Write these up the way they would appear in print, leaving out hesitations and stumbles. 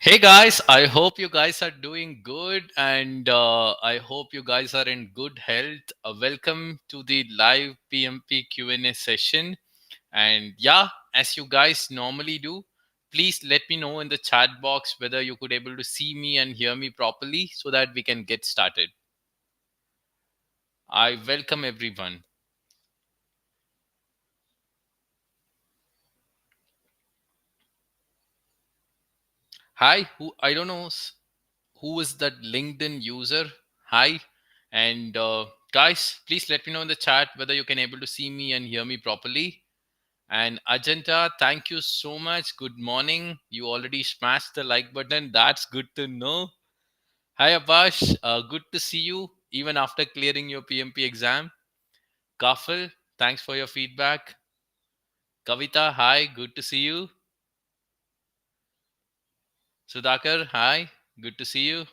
Hey guys, I hope you guys are doing good and I hope you guys are in good health. Welcome to the live PMP Q&A session. And yeah, as you guys normally do, please let me know in the chat box whether you could able to see me and hear me properly so that we can get started. I welcome everyone. Hi, who I don't know who is that LinkedIn user. Hi, and guys, please let me know in the chat whether you can able to see me and hear me properly. And Ajanta, thank you so much. Good morning. You already smashed the like button. That's good to know. Hi Abash, good to see you even after clearing your PMP exam. Kafil, thanks for your feedback. Kavita, hi, good to see you. Sudakar, hi, good to see you.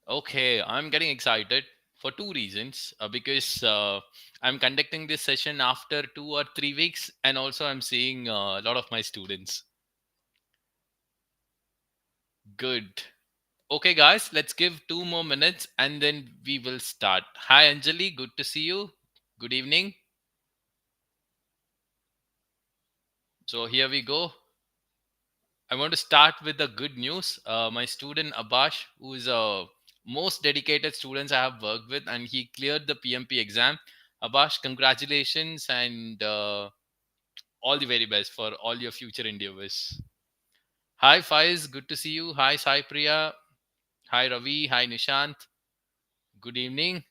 Okay, I'm getting excited for two reasons. Because I'm conducting this session after 2 or 3 weeks, and also I'm seeing a lot of my students. Good. Okay, guys, let's give 2 more minutes and then we will start. Hi, Anjali. Good to see you. Good evening. So, here we go. I want to start with the good news. My student Abash, who is a most dedicated student I have worked with, and he cleared the PMP exam. Abash, congratulations and all the very best for all your future endeavors. Hi, Faiz. Good to see you. Hi, Sai Priya. Hi, Ravi. Hi, Nishant. Good evening.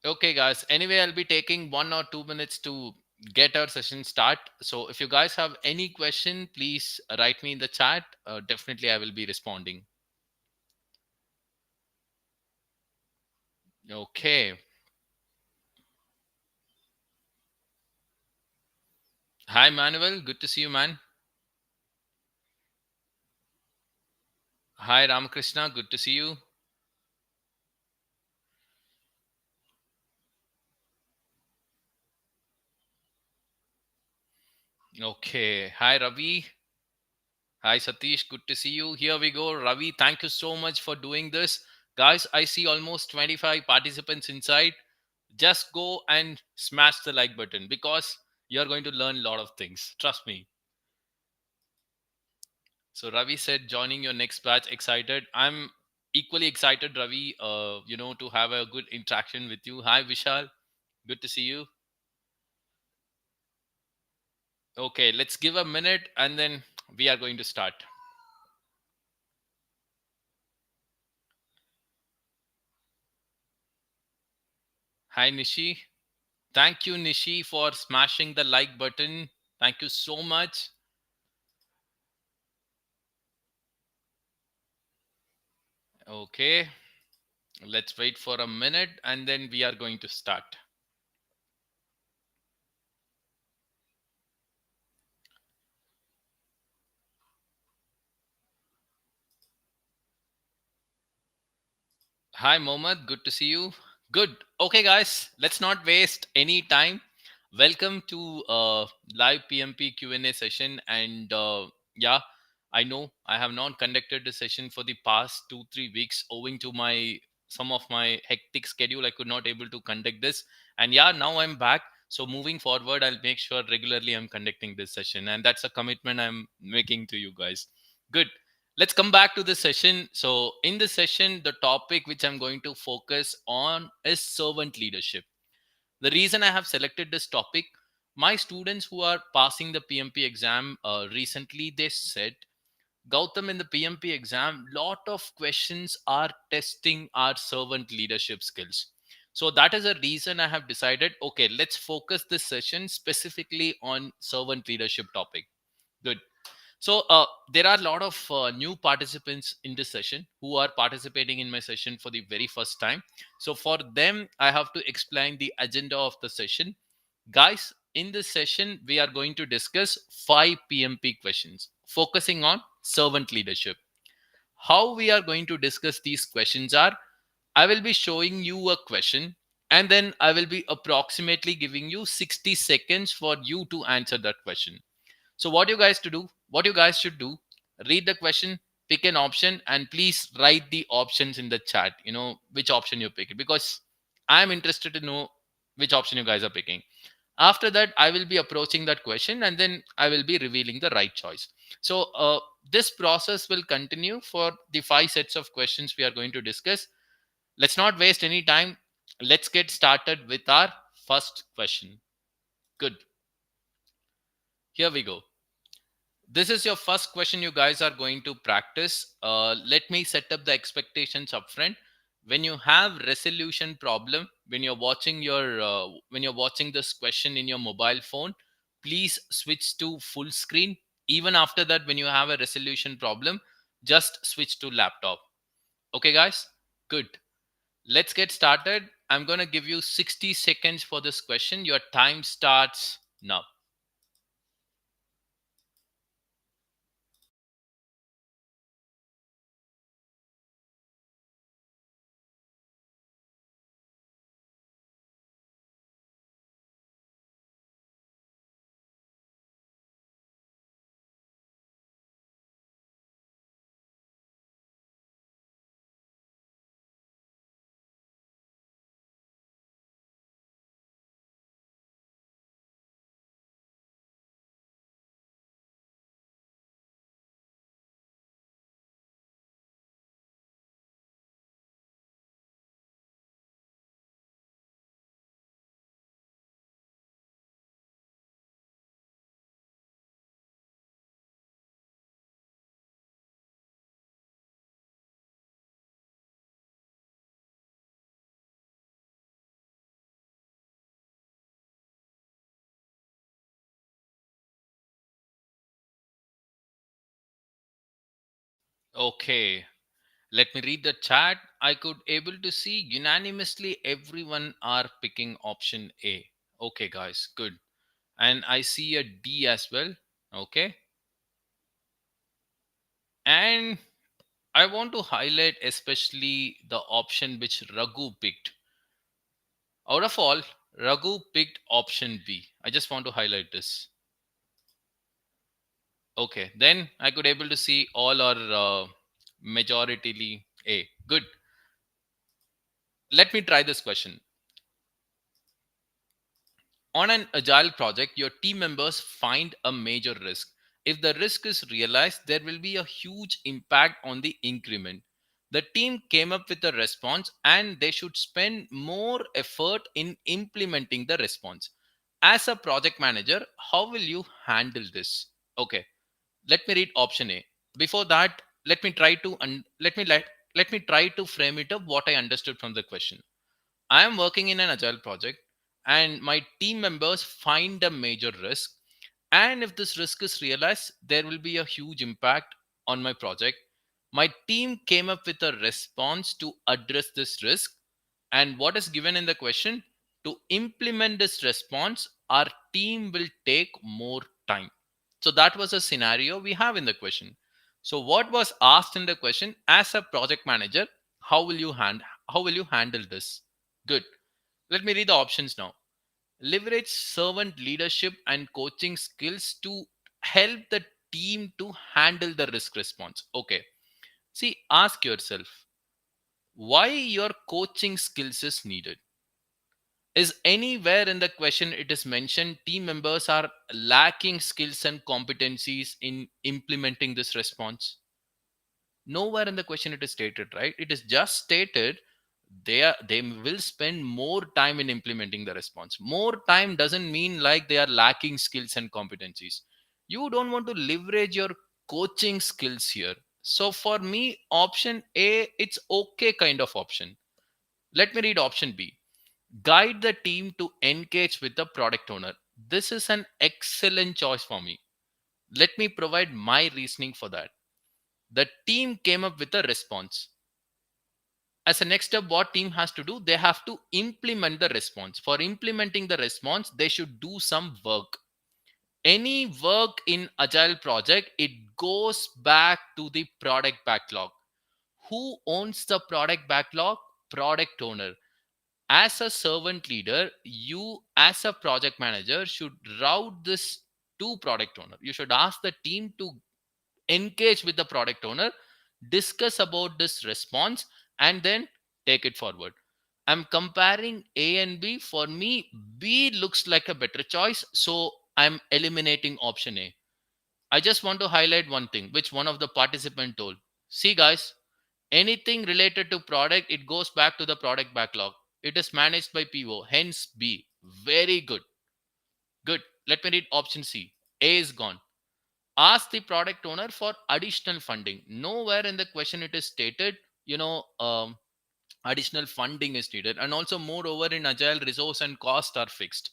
Okay, guys. Anyway, I'll be taking 1 or 2 minutes to get our session start. So if you guys have any question, please write me in the chat. Definitely, I will be responding. Okay. Hi, Manuel. Good to see you, man. Hi, Ramakrishna. Good to see you. Okay. Hi, Ravi. Hi, Satish. Good to see you. Here we go. Ravi, thank you so much for doing this. Guys, I see almost 25 participants inside. Just go and smash the like button because you're going to learn a lot of things. Trust me. So Ravi said, joining your next batch, excited. I'm equally excited, Ravi, to have a good interaction with you. Hi, Vishal. Good to see you. Okay, let's give a minute and then we are going to start. Hi, Nishi. Thank you, Nishi, for smashing the like button. Thank you so much. Okay, let's wait for a minute and then we are going to start. Hi, Mohammed. Good to see you. Good. Okay, guys, let's not waste any time. Welcome to live PMP Q&A session. And yeah, I know I have not conducted the session for the past 2 3 weeks owing to my some of my hectic schedule. I could not able to conduct this. And yeah, now I'm back. So moving forward, I'll make sure regularly I'm conducting this session. And that's a commitment I'm making to you guys. Good. Let's come back to the session. So in this session, the topic which I'm going to focus on is servant leadership. The reason I have selected this topic, my students who are passing the PMP exam recently, they said, Gautam, in the PMP exam, lot of questions are testing our servant leadership skills. So that is a reason I have decided, okay, let's focus this session specifically on servant leadership topic. Good. So there are a lot of new participants in this session who are participating in my session for the very first time. So for them, I have to explain the agenda of the session. Guys, in this session, we are going to discuss 5 PMP questions focusing on servant leadership. How we are going to discuss these questions are, I will be showing you a question and then I will be approximately giving you 60 seconds for you to answer that question. So what you guys should do, read the question, pick an option, and please write the options in the chat, which option you pick, because I'm interested to know which option you guys are picking. After that, I will be approaching that question, and then I will be revealing the right choice. So this process will continue for the 5 sets of questions we are going to discuss. Let's not waste any time. Let's get started with our first question. Good. Here we go. This is your first question you guys are going to practice. Let me set up the expectations upfront. When you have resolution problem, when you're watching this question in your mobile phone, please switch to full screen. Even after that, when you have a resolution problem, just switch to laptop. Okay, guys? Good. Let's get started. I'm going to give you 60 seconds for this question. Your time starts now. Okay. Let me read the chat. I could able to see unanimously everyone are picking option A. Okay, guys, good. And I see a D as well. Okay. And I want to highlight especially the option which Raghu picked. Out of all, Raghu picked option B. I just want to highlight this. Okay, then I could able to see all are majoritarily A. Good. Let me try this question. On an agile project, your team members find a major risk. If the risk is realized, there will be a huge impact on the increment. The team came up with a response and they should spend more effort in implementing the response. As a project manager, how will you handle this? Okay, let me read option A. Before that, let me try to frame it up what I understood from the question. I am working in an agile project and my team members find a major risk. And if this risk is realized, there will be a huge impact on my project. My team came up with a response to address this risk. And what is given in the question? To implement this response, our team will take more time. So that was a scenario we have in the question. So what was asked in the question, as a project manager, how will you handle this? Good. Let me read the options now. Leverage servant leadership and coaching skills to help the team to handle the risk response. Okay. See, ask yourself why your coaching skills is needed. Is anywhere in the question it is mentioned team members are lacking skills and competencies in implementing this response? Nowhere in the question it is stated, right? It is just stated they will spend more time in implementing the response. More time doesn't mean like they are lacking skills and competencies. You don't want to leverage your coaching skills here. So for me, option A, it's okay kind of option. Let me read option B. Guide the team to engage with the product owner. This is an excellent choice for me. Let me provide my reasoning for that. The team came up with a response. As a next step, what team has to do? They have to implement the response. For implementing the response, they should do some work. Any work in agile project, it goes back to the product backlog. Who owns the product backlog? Product owner. As a servant leader, you as a project manager should route this to product owner. You should ask the team to engage with the product owner, discuss about this response, and then take it forward. I'm comparing A and B. For me, B looks like a better choice, so I'm eliminating option A. I just want to highlight one thing, which one of the participant told. See, guys, anything related to product, it goes back to the product backlog. It is managed by PO, hence B. Very good. Good. Let me read option C. A is gone. Ask the product owner for additional funding. Nowhere in the question it is stated, additional funding is needed. And also, moreover, in agile, resource and cost are fixed.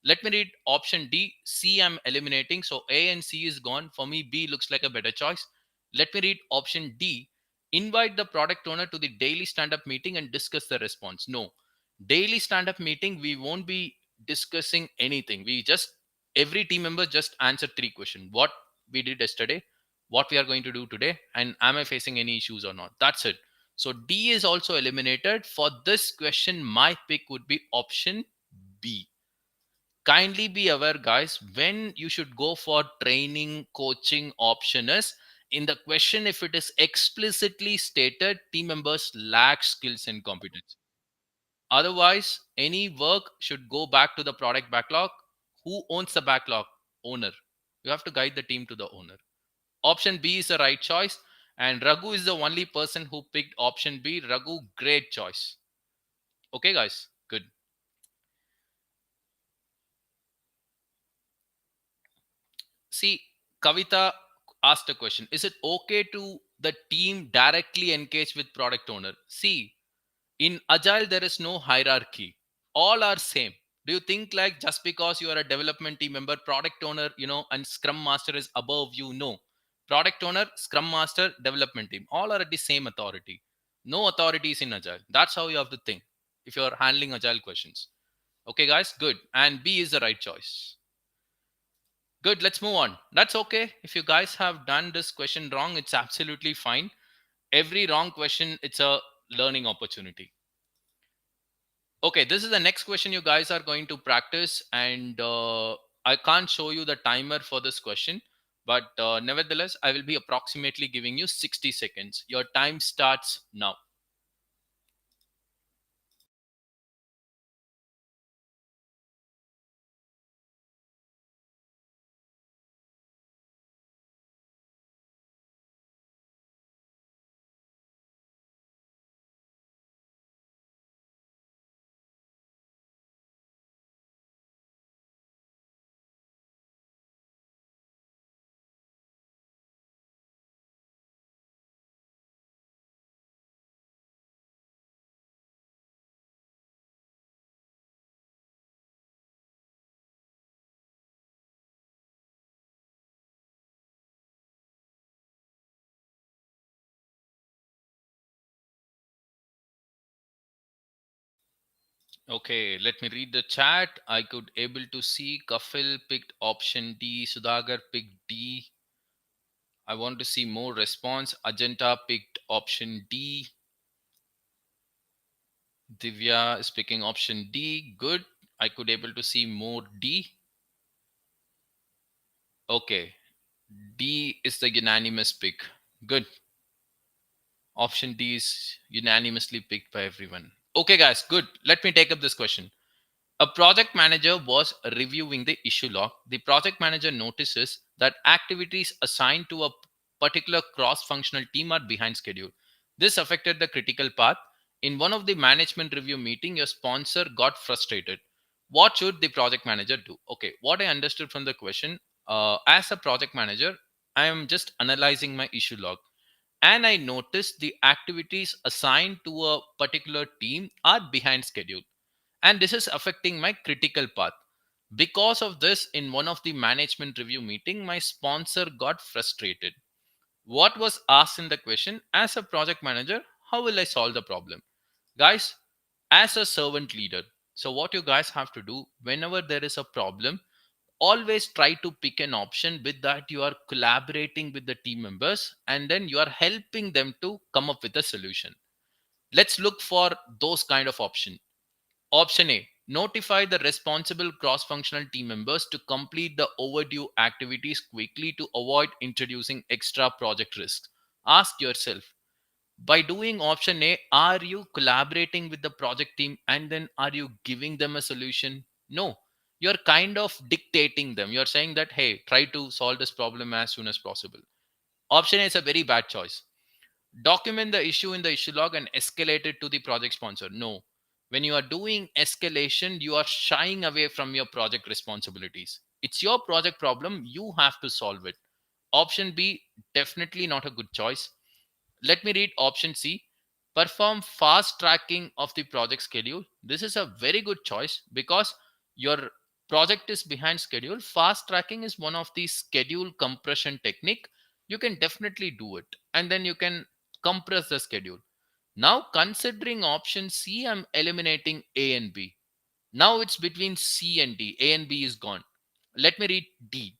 Let me read option D. C I'm eliminating. So A and C is gone. For me, B looks like a better choice. Let me read option D. Invite the product owner to the daily stand up meeting and discuss the response. No. Daily stand up meeting, we won't be discussing anything. We just, every team member just answer three questions. What we did yesterday, what we are going to do today, and am I facing any issues or not? That's it. So D is also eliminated. For this question, my pick would be option B. Kindly be aware, guys, when you should go for training coaching option is in the question. If it is explicitly stated team members lack skills and competence, otherwise any work should go back to the product backlog. Who owns the backlog? Owner. You have to guide the team to the owner. Option B is the right choice, and Raghu is the only person who picked option B. Raghu, great choice. Okay, guys, good. See, Kavita asked a question. Is it okay to the team directly engage with product owner? See, in Agile, there is no hierarchy. All are same. Do you think like just because you are a development team member, product owner, and Scrum Master is above you? No. Product owner, Scrum Master, development team, all are at the same authority. No authorities in Agile. That's how you have to think if you're handling Agile questions. Okay, guys, good. And B is the right choice. Good, let's move on. That's okay. If you guys have done this question wrong, it's absolutely fine. Every wrong question, it's a learning opportunity. Okay, this is the next question you guys are going to practice, and I can't show you the timer for this question, but nevertheless, I will be approximately giving you 60 seconds. Your time starts now. Okay, let me read the chat. I could able to see Kafil picked option D, Sudhakar picked D. I want to see more response. Ajanta picked option D. Divya is picking option D. Good. I could able to see more D. Okay. D is the unanimous pick. Good. Option D is unanimously picked by everyone. Okay, guys. Good. Let me take up this question. A project manager was reviewing the issue log. The project manager notices that activities assigned to a particular cross functional team are behind schedule. This affected the critical path. In one of the management review meeting, your sponsor got frustrated. What should the project manager do? Okay, what I understood from the question, as a project manager, I am just analyzing my issue log, and I noticed the activities assigned to a particular team are behind schedule, and this is affecting my critical path. Because of this, in one of the management review meeting, my sponsor got frustrated. What was asked in the question, as a project manager, how will I solve the problem? Guys, as a servant leader, so what you guys have to do whenever there is a problem, always try to pick an option with that you are collaborating with the team members, and then you are helping them to come up with a solution. Let's look for those kind of options. Option A, notify the responsible cross functional team members to complete the overdue activities quickly to avoid introducing extra project risks. Ask yourself, by doing option A, are you collaborating with the project team and then are you giving them a solution? No, you're kind of dictating them. You're saying that, hey, try to solve this problem as soon as possible. Option A is a very bad choice. Document the issue in the issue log and escalate it to the project sponsor. No. When you are doing escalation, you are shying away from your project responsibilities. It's your project problem. You have to solve it. Option B, definitely not a good choice. Let me read option C. Perform fast tracking of the project schedule. This is a very good choice because your project is behind schedule. Fast tracking is one of the schedule compression technique. You can definitely do it and then you can compress the schedule. Now, considering option C, I'm eliminating A and B. Now it's between C and D. A and B is gone. Let me read D.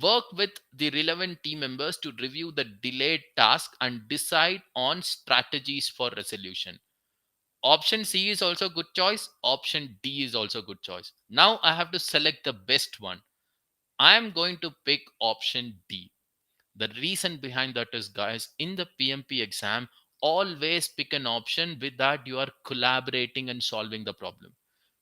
Work with the relevant team members to review the delayed task and decide on strategies for resolution. Option C is also a good choice. Option D is also a good choice. Now I have to select the best one. I am going to pick option D. The reason behind that is, guys, in the PMP exam, always pick an option with that you are collaborating and solving the problem.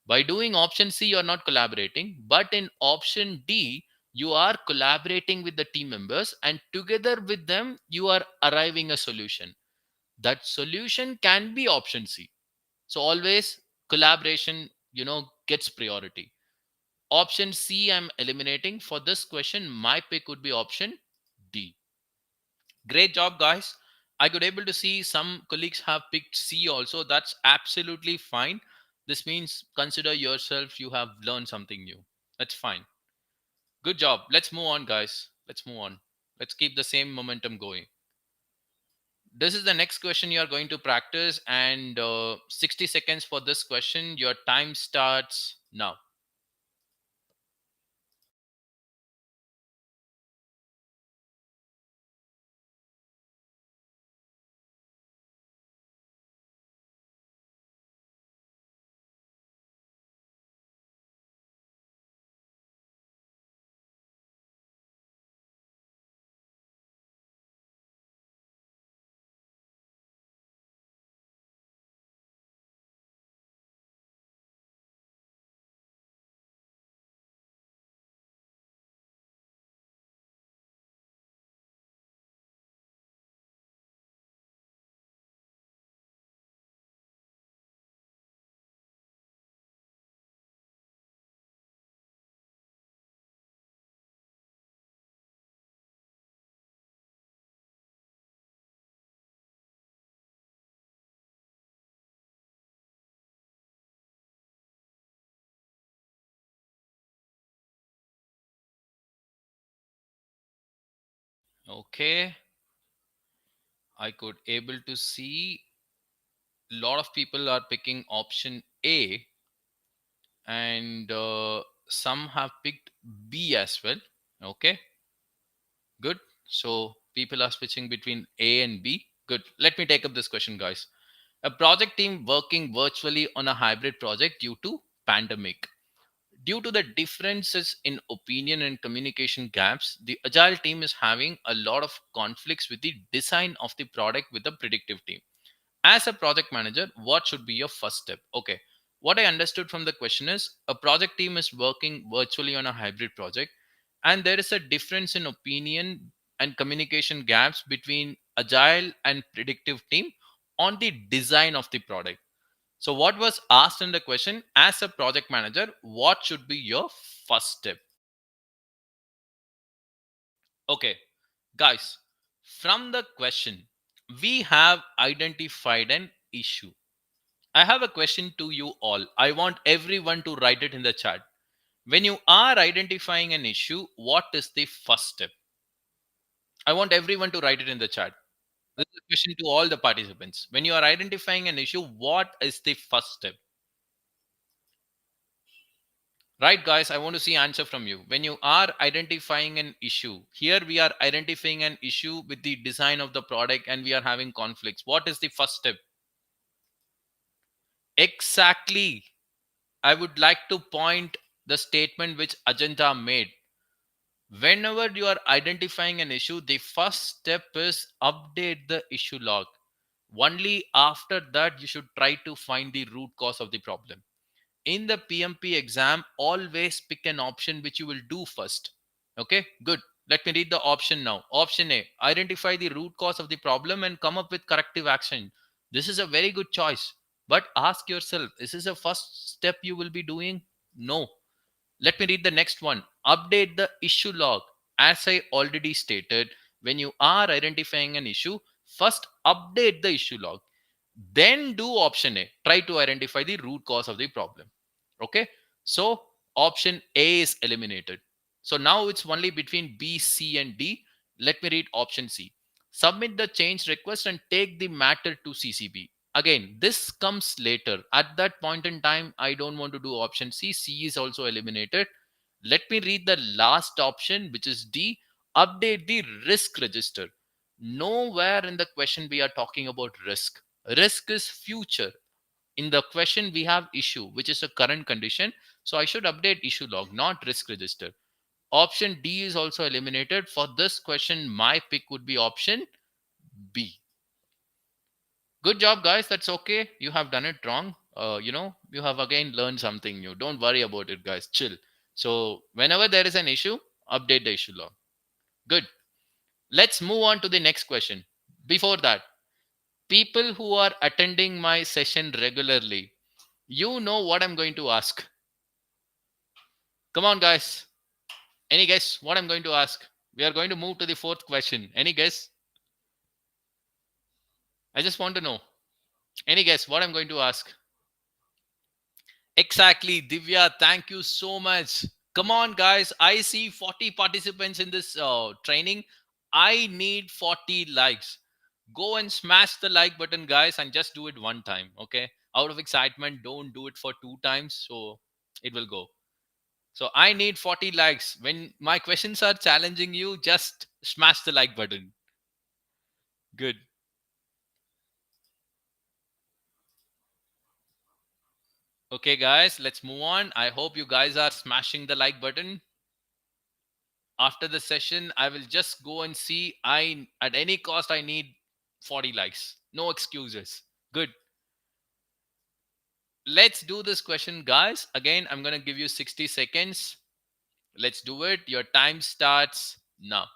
By doing option C, you are not collaborating, but in option D, you are collaborating with the team members and together with them, you are arriving a solution. That solution can be option C. So always collaboration, gets priority. Option C, I'm eliminating. For this question, my pick would be option D. Great job, guys. I could able to see some colleagues have picked C also. That's absolutely fine. This means consider yourself you have learned something new. That's fine. Good job. Let's move on, guys. Let's move on. Let's keep the same momentum going. This is the next question you are going to practice, and 60 seconds for this question. Your time starts now. Okay, I could able to see a lot of people are picking option A, and some have picked B as well. Okay, good. So people are switching between A and B. Good. Let me take up this question, guys. A project team working virtually on a hybrid project due to pandemic. Due to the differences in opinion and communication gaps, the agile team is having a lot of conflicts with the design of the product with the predictive team. As a project manager, what should be your first step? Okay, what I understood from the question is a project team is working virtually on a hybrid project, and there is a difference in opinion and communication gaps between agile and predictive team on the design of the product. So, what was asked in the question, as a project manager, what should be your first step? Okay, guys, from the question, we have identified an issue. I have a question to you all. I want everyone to write it in the chat. When you are identifying an issue, what is the first step? I want everyone to write it in the chat. This is a question to all the participants. When you are identifying an issue, what is the first step? Right, guys, I want to see answer from you. When you are identifying an issue, here we are identifying an issue with the design of the product and we are having conflicts. What is the first step? Exactly. I would like to point the statement which Ajanta made. Whenever you are identifying an issue, the first step is update the issue log. Only after that you should try to find the root cause of the problem. In the PMP exam, always pick an option which you will do first. Okay, good. Let me read the option now. Option A, identify the root cause of the problem and come up with corrective action. This is a very good choice. But ask yourself, is this the first step you will be doing? No. Let me read the next one. Update the issue log. As I already stated, when you are identifying an issue, first update the issue log. Then do option A. Try to identify the root cause of the problem. Okay. So option A is eliminated. So now it's only between B, C, and D. Let me read option C. Submit the change request and take the matter to CCB. Again, this comes later. At that point in time, I don't want to do option C. C is also eliminated. Let me read the last option, which is D. Update the risk register. Nowhere in the question we are talking about risk. Risk is future. In the question we have issue, which is a current condition. So I should update issue log, not risk register. Option D is also eliminated. For this question, my pick would be option B. Good job, guys. That's okay. You have done it wrong. You have again learned something new. Don't worry about it, guys. Chill. So whenever there is an issue, update the issue log. Good. Let's move on to the next question. Before that, people who are attending my session regularly, you know what I'm going to ask. Come on, guys. Any guess what I'm going to ask? We are going to move to the fourth question. Any guess? I just want to know. Any guess what I'm going to ask? Exactly, Divya. Thank you so much. Come on, guys. I see 40 participants in this training. I need 40 likes. Go and smash the like button, guys, and just do it one time. Okay. Out of excitement, don't do it for two times. So it will go. So I need 40 likes. When my questions are challenging you, just smash the like button. Good. Okay, guys, let's move on. I hope you guys are smashing the like button. After the session, I will just go and see. I at any cost I need 40 likes. No excuses. Good. Let's do this question, guys. Again, I'm going to give you 60 seconds. Let's do it. Your time starts now.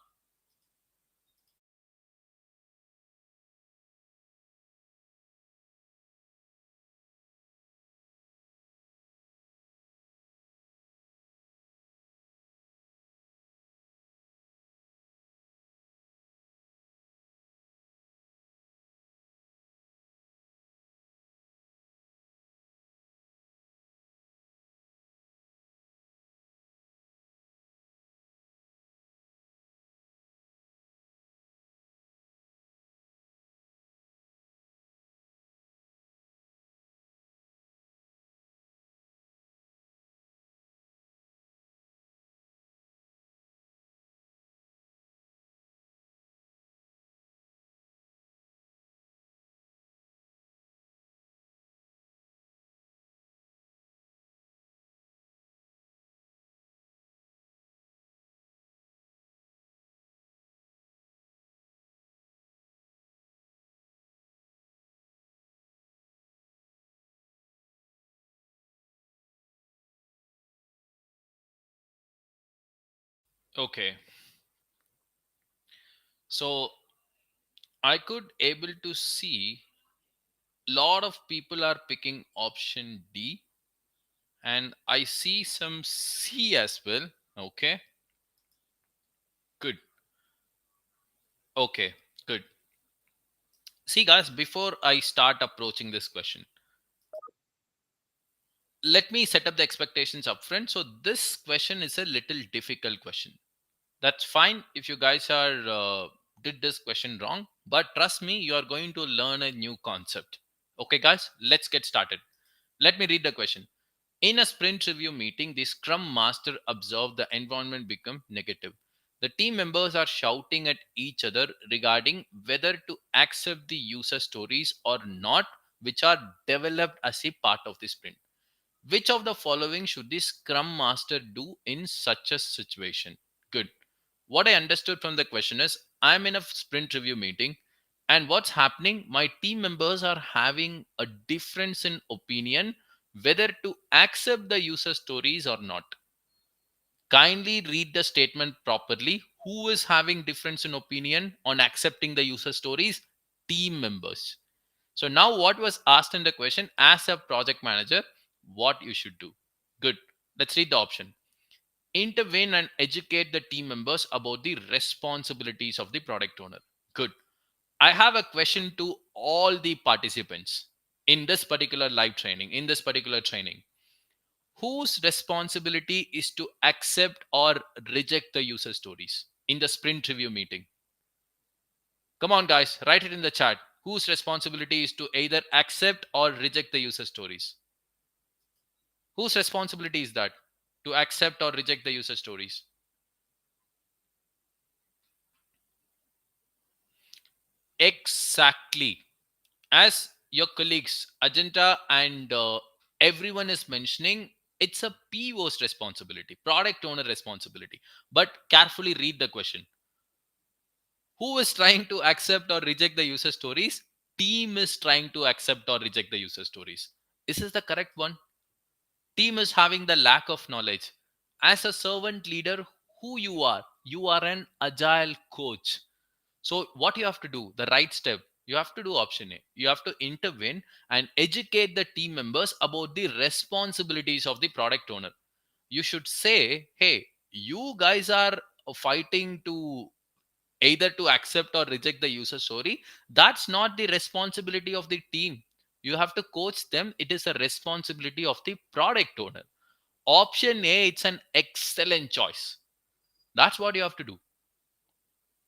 Okay. So I could able to see lot of people are picking option D, and I see some C as well. Okay. Good. Okay. Good. See, guys, before I start approaching this question, let me set up the expectations upfront. So this question is a little difficult question. That's fine if you guys are did this question wrong, but trust me, you are going to learn a new concept. Okay, guys, let's get started. Let me read the question. In a sprint review meeting, the scrum master observed the environment become negative. The team members are shouting at each other regarding whether to accept the user stories or not, which are developed as a part of the sprint. Which of the following should the Scrum Master do in such a situation? Good. What I understood from the question is, I'm in a sprint review meeting, and what's happening? My team members are having a difference in opinion whether to accept the user stories or not. Kindly read the statement properly. Who is having difference in opinion on accepting the user stories? Team members. So now what was asked in the question, as a project manager, what you should do? Good. Let's read the option. Intervene and educate the team members about the responsibilities of the product owner. Good. I have a question to all the participants in this particular live training, in this particular training. Whose responsibility is to accept or reject the user stories in the sprint review meeting? Come on, guys, write it in the chat. Whose responsibility is to either accept or reject the user stories? Whose responsibility is that to accept or reject the user stories? Exactly. As your colleagues, Ajanta and everyone is mentioning, it's a PO's responsibility, product owner responsibility. But carefully read the question. Who is trying to accept or reject the user stories? Team is trying to accept or reject the user stories. Is this the correct one? Team is having the lack of knowledge. As a servant leader, who you are an agile coach. So what you have to do, the right step, you have to do option A. You have to intervene and educate the team members about the responsibilities of the product owner. You should say, hey, you guys are fighting to either to accept or reject the user story. That's not the responsibility of the team. You have to coach them. It is a responsibility of the product owner. Option A, it's an excellent choice. That's what you have to do.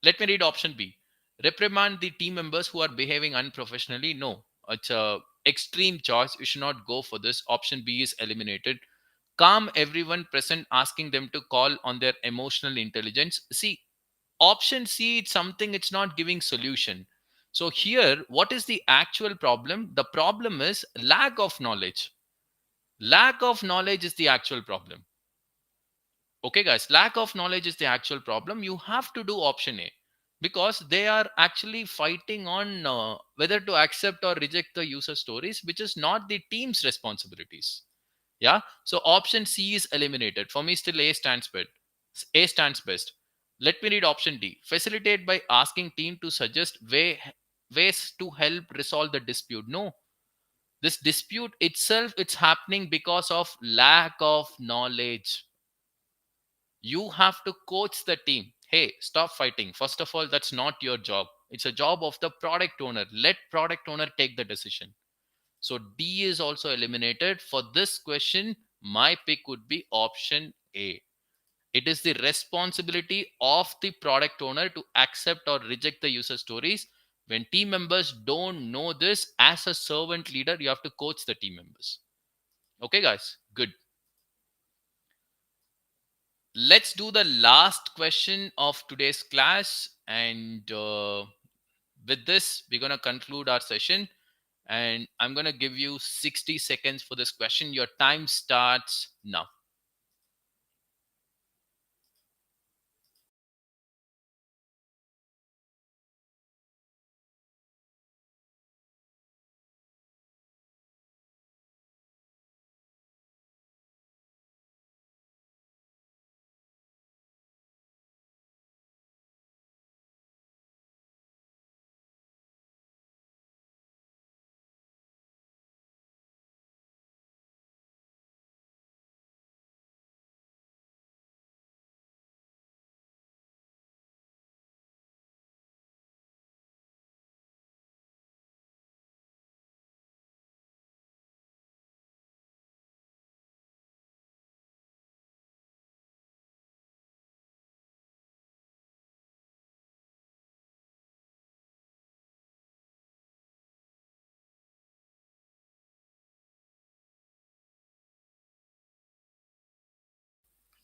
Let me read option B. Reprimand the team members who are behaving unprofessionally. No, it's a extreme choice. You should not go for this. Option B is eliminated. Calm everyone present, asking them to call on their emotional intelligence. See, option C, it's something, it's not giving solution. So here, what is the actual problem? The problem is lack of knowledge. Lack of knowledge is the actual problem. Okay, guys, lack of knowledge is the actual problem. You have to do option A because they are actually fighting on whether to accept or reject the user stories, which is not the team's responsibilities. Yeah. So option C is eliminated. For me, still A stands best. A stands best. Let me read option D. Facilitate by asking team to suggest ways to help resolve the dispute. No, this dispute itself, it's happening because of lack of knowledge. You have to coach the team. Hey, stop fighting. First of all, that's not your job. It's a job of the product owner. Let product owner take the decision. So D is also eliminated. For this question, my pick would be option A. It is the responsibility of the product owner to accept or reject the user stories. When team members don't know this, as a servant leader, you have to coach the team members. Okay, guys, good. Let's do the last question of today's class. And with this, we're going to conclude our session. And I'm going to give you 60 seconds for this question. Your time starts now.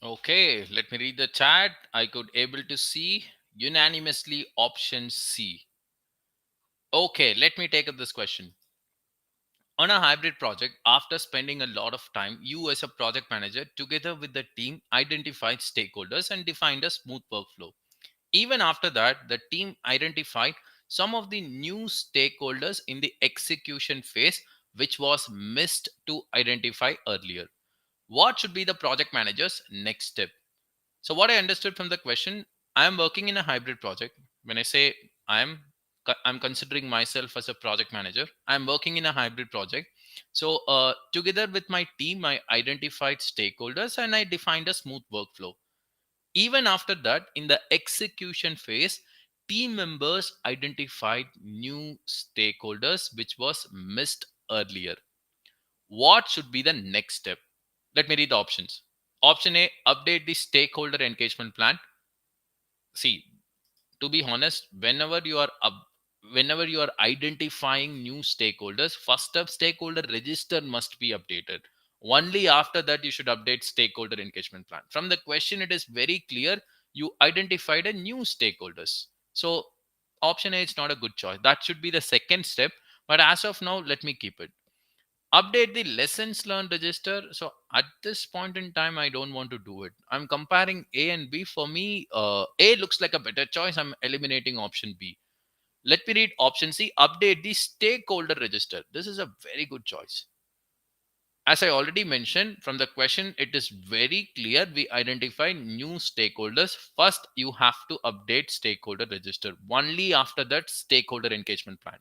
Okay, let me read the chat. I could able to see unanimously option C. Okay, let me take up this question. On a hybrid project, after spending a lot of time, you as a project manager, together with the team, identified stakeholders and defined a smooth workflow. Even after that, the team identified some of the new stakeholders in the execution phase, which was missed to identify earlier. What should be the project manager's next step? So, what I understood from the question, I am working in a hybrid project. When I say I am, I'm considering myself as a project manager. I'm working in a hybrid project. So, together with my team, I identified stakeholders and I defined a smooth workflow. Even after that, in the execution phase, team members identified new stakeholders which was missed earlier. What should be the next step? Let me read the options. Option A, update the stakeholder engagement plan. See, to be honest, whenever you are identifying new stakeholders, first up stakeholder register must be updated. Only after that you should update stakeholder engagement plan. From the question, it is very clear you identified a new stakeholders. So option A is not a good choice. That should be the second step. But as of now, let me keep it. Update the lessons learned register. So at this point in time, I don't want to do it. I'm comparing A and B. For me, A looks like a better choice. I'm eliminating option B. Let me read option C. Update the stakeholder register. This is a very good choice. As I already mentioned from the question, it is very clear we identify new stakeholders. First, you have to update stakeholder register. Only after that, stakeholder engagement plan.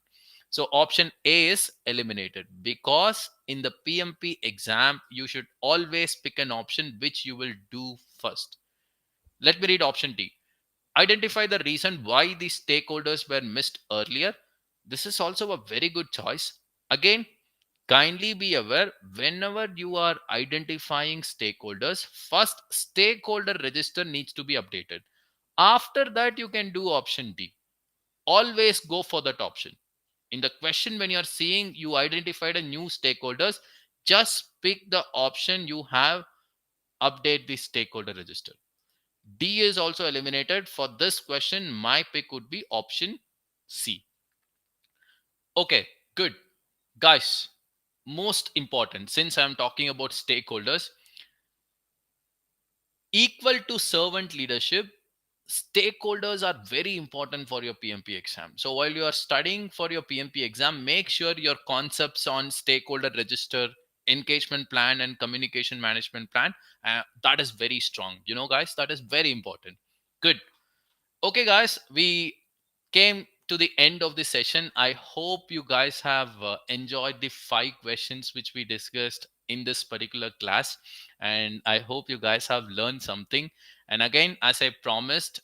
So option A is eliminated because in the PMP exam, you should always pick an option which you will do first. Let me read option D. Identify the reason why the stakeholders were missed earlier. This is also a very good choice. Again, kindly be aware whenever you are identifying stakeholders, first stakeholder register needs to be updated. After that, you can do option D. Always go for that option. In the question, when you're seeing you identified a new stakeholders, just pick the option you have, update the stakeholder register. D is also eliminated. For this question, my pick would be option C. Okay, good. Guys, most important, since I'm talking about stakeholders, equal to servant leadership, stakeholders are very important for your PMP exam. So while you are studying for your PMP exam, make sure your concepts on stakeholder register, engagement plan, and communication management plan, that is very strong. You know, guys, that is very important. Good. Okay, guys, we came to the end of the session. I hope you guys have enjoyed the 5 questions which we discussed in this particular class. And I hope you guys have learned something. And again, as I promised,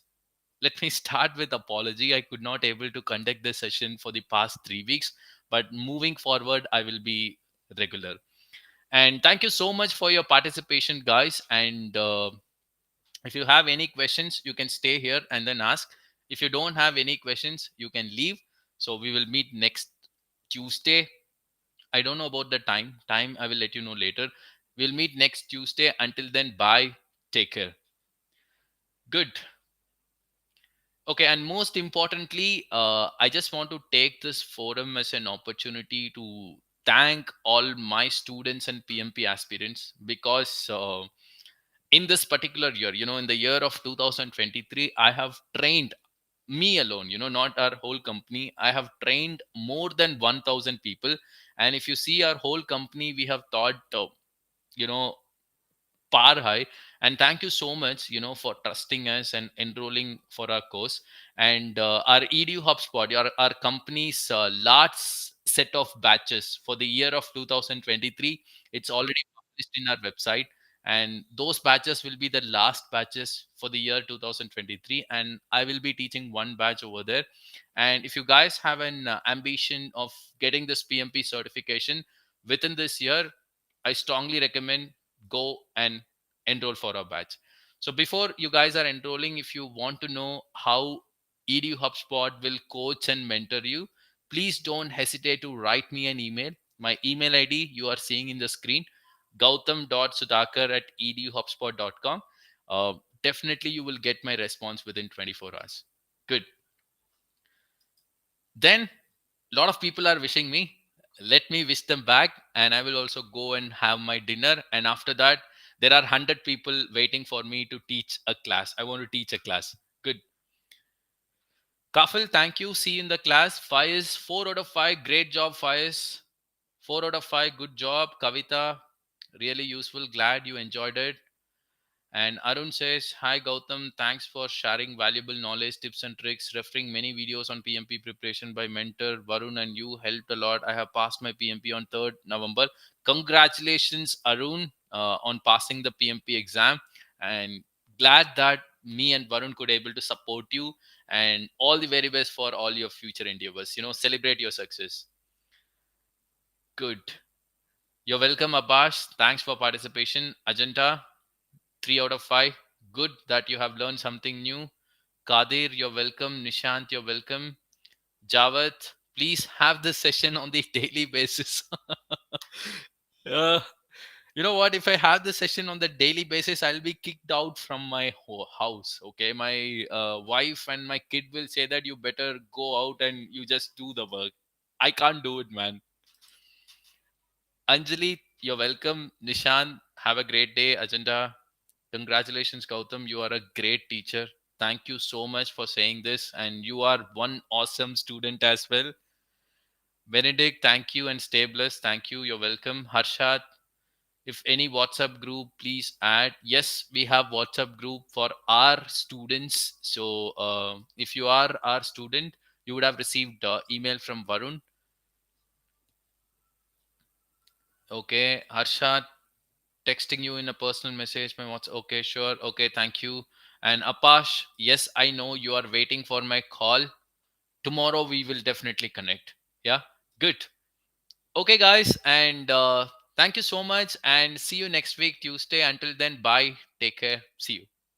let me start with apology. I could not able to conduct this session for the past 3 weeks, but moving forward, I will be regular. And thank you so much for your participation, guys. And if you have any questions, you can stay here and then ask. If you don't have any questions, you can leave. So we will meet next Tuesday. I don't know about the time. Time I will let you know later. We'll meet next Tuesday. Until then, bye. Take care. Good. Okay, and most importantly, I just want to take this forum as an opportunity to thank all my students and PMP aspirants because in this particular year, in the year of 2023, I have trained me alone, not our whole company. I have trained more than 1,000 people. And if you see our whole company, we have taught, you know, par high. And thank you so much, for trusting us and enrolling for our course. And our EduHubSpot, our company's large set of batches for the year of 2023, it's already published in our website. And those batches will be the last batches for the year 2023. And I will be teaching one batch over there. And if you guys have an ambition of getting this PMP certification within this year, I strongly recommend go and enroll for a batch. So before you guys are enrolling, if you want to know how EduHubSpot will coach and mentor you, please don't hesitate to write me an email. My email ID you are seeing in the screen, gautham.sudakar at eduhubspot.com. Definitely you will get my response within 24 hours. Good. Then a lot of people are wishing me. Let me wish them back, and I will also go and have my dinner. And after that, there are 100 people waiting for me to teach a class. I want to teach a class. Good. Kafil, thank you. See you in the class. Faiz, 4 out of 5. Great job, Faiz. 4 out of 5. Good job. Kavita, really useful. Glad you enjoyed it. And Arun says, "Hi Gautam, thanks for sharing valuable knowledge, tips, and tricks. Referring many videos on PMP preparation by mentor Varun and you helped a lot. I have passed my PMP on 3rd November. Congratulations, Arun, on passing the PMP exam. And glad that me and Varun could able to support you. And all the very best for all your future endeavors. Celebrate your success. Good. You're welcome, Abbas. Thanks for participation. Ajanta, 3 out of 5. Good that you have learned something new. Kadir, you're welcome. Nishant, you're welcome. Jawat, please have this session on the daily basis. uh, you know what? If I have the session on the daily basis, I'll be kicked out from my house. Okay. My wife and my kid will say that you better go out and you just do the work. I can't do it, man. Anjali, you're welcome. Nishant, have a great day. Agenda. Congratulations, Gautam. You are a great teacher. Thank you so much for saying this. And you are one awesome student as well. Benedict, thank you. And stay blessed. Thank you. You're welcome. Harshat, if any WhatsApp group, please add. Yes, we have WhatsApp group for our students. So if you are our student, you would have received email from Varun. Okay, Harshat, texting you in a personal message. My what's okay, sure. Okay, thank you. And Apash, yes, I know you are waiting for my call. Tomorrow we will definitely connect. Yeah, good. Okay, guys, and thank you so much. And see you next week, Tuesday. Until then, bye. Take care. See you.